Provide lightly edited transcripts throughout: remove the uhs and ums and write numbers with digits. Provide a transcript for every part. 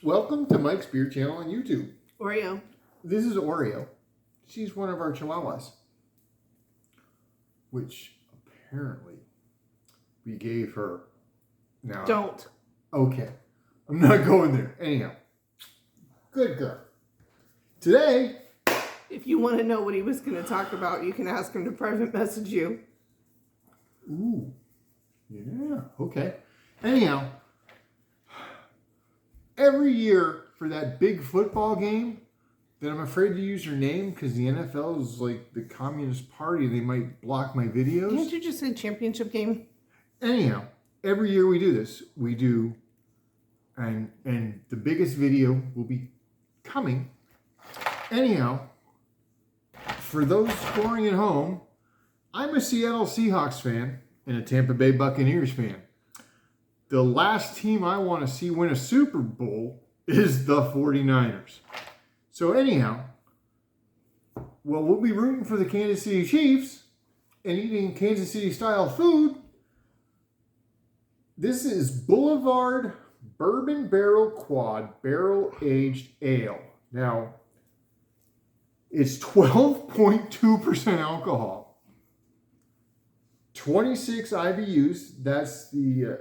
Welcome to Mike's Beer Channel on YouTube. Oreo. This is Oreo. She's one of our chihuahuas, which apparently we gave her. Now, Don't. Okay, I'm not going there. Anyhow, good girl. Today, If you want to know what he was going to talk about, you can ask him to private message you. ooh, yeah, okay. Anyhow, every year for that big football game that I'm afraid to use her name because the NFL is like the Communist Party. They might block my videos. Can't you just say championship game? Anyhow, every year we do this. We do, and the biggest video will be coming. Anyhow, for those scoring at home, I'm a Seattle Seahawks fan and a Tampa Bay Buccaneers fan. The last team I want to see win a Super Bowl is the 49ers. So anyhow, well, we'll be rooting for the Kansas City Chiefs and eating Kansas City style food. This is Boulevard Bourbon Barrel Quad Barrel Aged Ale. Now, it's 12.2% alcohol, 26 IBUs. That's the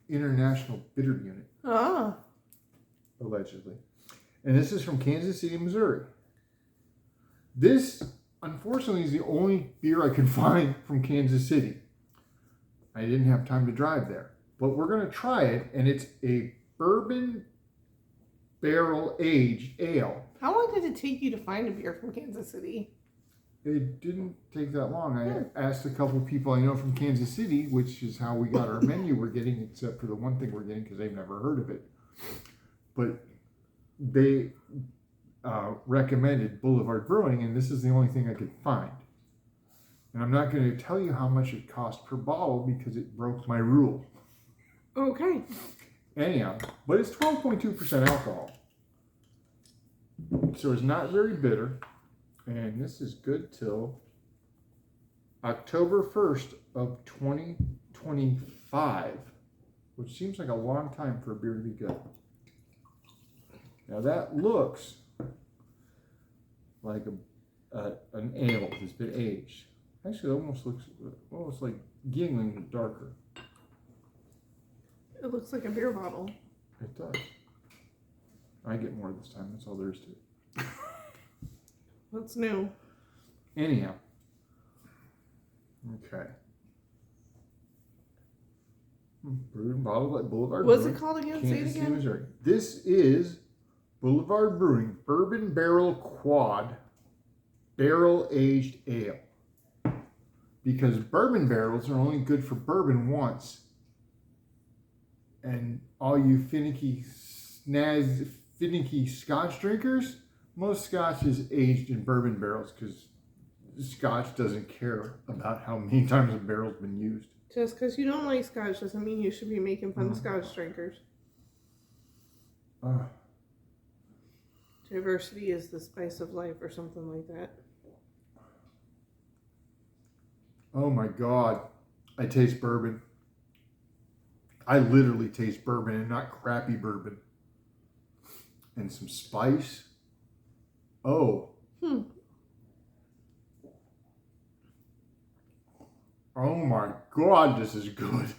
International Bitter Unit, allegedly. And this is from Kansas City, Missouri. This, unfortunately, is the only beer I could find from Kansas City. I didn't have time to drive there. But we're going to try it, and it's a bourbon barrel aged ale. How long did it take you to find a beer from Kansas City? It didn't take that long. I asked a couple people I know from Kansas City, which is how we got our menu we're getting, except for the one thing we're getting because they've never heard of it. But they recommended Boulevard Brewing, and this is the only thing I could find. And I'm not going to tell you how much it cost per bottle because it broke my rule. Okay. Anyhow, but it's 12.2% alcohol. So it's not very bitter. And this is good till October 1st of 2025, which seems like a long time for a beer to be good. Now that looks like an ale that's been aged. Actually, it almost looks like Yingling, but darker. It looks like a beer bottle. It does. I get more this time. That's all there is to it. That's new. Anyhow. Okay. Brewed and bottled at Boulevard What's Brewing, it called again? Kansas Say it City, again. Missouri. This is Boulevard Brewing Bourbon Barrel Quad Barrel Aged Ale. Because bourbon barrels are only good for bourbon once. And all you finicky Scotch drinkers, most Scotch is aged in bourbon barrels because Scotch doesn't care about how many times a barrel's been used. Just because you don't like Scotch doesn't mean you should be making fun of Scotch drinkers. Diversity is the spice of life or something like that. Oh my God. I taste bourbon. I literally taste bourbon and not crappy bourbon. And some spice. Oh. Oh my God, this is good.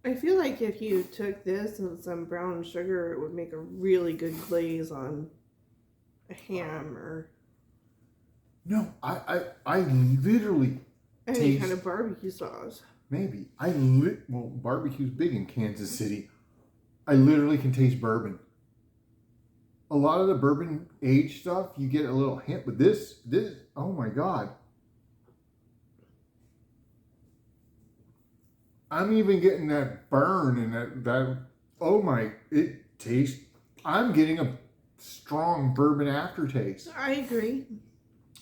I feel like if you took this and some brown sugar, it would make a really good glaze on a ham or No, I literally any taste kind of barbecue sauce. Maybe. Well, barbecue's big in Kansas City. I literally can taste bourbon. A lot of the bourbon aged stuff, you get a little hint, but this, oh my God. I'm even getting that burn and it tastes, I'm getting a strong bourbon aftertaste. I agree.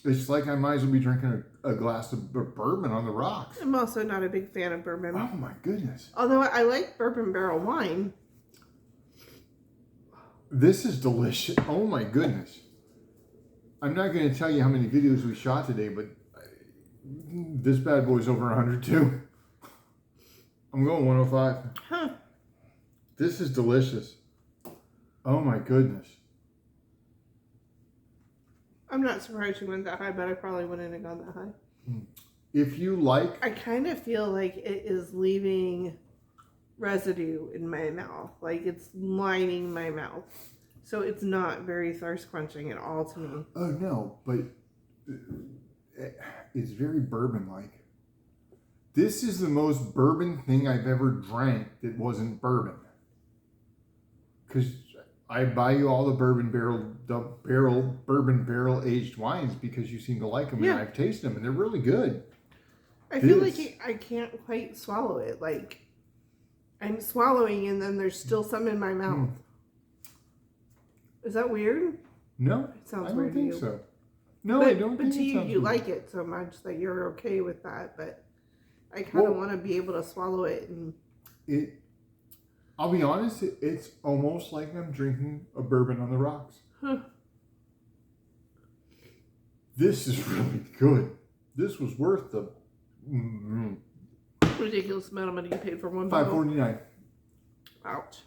It's like I might as well be drinking a glass of bourbon on the rocks. I'm also not a big fan of bourbon. Oh my goodness. Although I like bourbon barrel wine. This is delicious. Oh my goodness. I'm not going to tell you how many videos we shot today, but this bad boy's over 100 too. I'm going 105. Huh. This is delicious. Oh my goodness. I'm not surprised you went that high, but I probably wouldn't have gone that high. If you like... I kind of feel like it is leaving residue in my mouth. Like it's lining my mouth. So it's not very thirst quenching at all to me. Oh no, but it's very bourbon-like. This is the most bourbon thing I've ever drank that wasn't bourbon. Because I buy you all the bourbon barrel aged wines because you seem to like them, and I've tasted them and they're really good. I feel like I can't quite swallow it. Like I'm swallowing and then there's still some in my mouth. Is that weird? No, it sounds I weird don't think to you. so. No, I don't think but to you, you weird. Like it so much that you're okay with that. But I kind of want to be able to swallow it and. I'll be honest, it's almost like I'm drinking a bourbon on the rocks. Huh. This is really good. This was worth the ridiculous amount of money you paid for one bottle. $5.49. Ouch.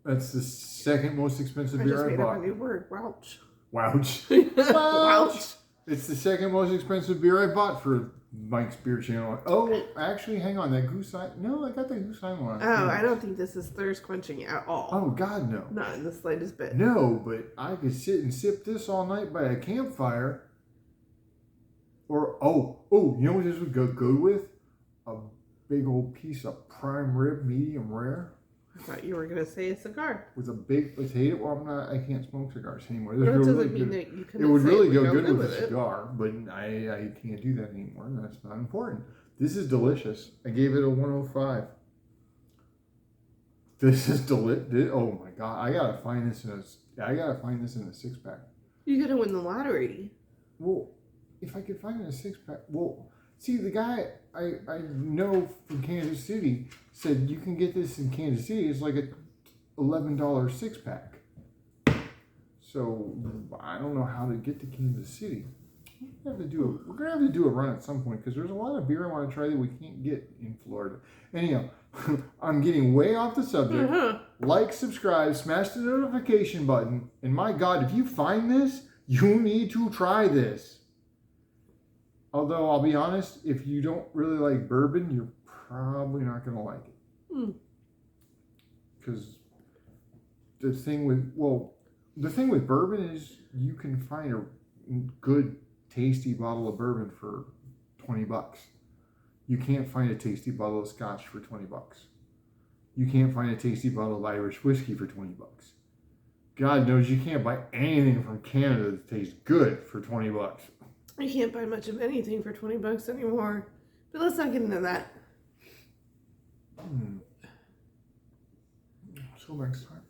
That's the second most expensive beer I bought. I just made up a new word. Ouch. Wouch. Ouch. It's the second most expensive beer I bought for Mike's Beer Channel. Oh, actually, hang on. That Goose Island. No, I got the Goose Island one. Oh, I don't think this is thirst quenching at all. Oh, God, no. Not in the slightest bit. No, but I could sit and sip this all night by a campfire. Or, you know what this would go good with? A big old piece of prime rib, medium rare. I thought you were going to say a cigar. With a big potato. Well, I can't smoke cigars anymore. That doesn't mean that you couldn't. It would really go good with a cigar, but I can't do that anymore. That's not important. This is delicious. I gave it a 105. This is delicious. Oh my God! I gotta find this in a 6-pack. You gotta win the lottery. Well, if I could find it in a 6-pack, see, the guy I know from Kansas City said you can get this in Kansas City. It's like a $11 6-pack. So I don't know how to get to Kansas City. We're gonna have to do a run at some point because there's a lot of beer I want to try that we can't get in Florida. Anyhow, I'm getting way off the subject. Like, subscribe, smash the notification button, and my God, if you find this, you need to try this. Although, I'll be honest, if you don't really like bourbon, you're probably not going to like it. Because the thing with bourbon is you can find a good, tasty bottle of bourbon for $20. You can't find a tasty bottle of scotch for $20. You can't find a tasty bottle of Irish whiskey for $20. God knows you can't buy anything from Canada that tastes good for $20. I can't buy much of anything for $20 anymore. But let's not get into that. Until next time.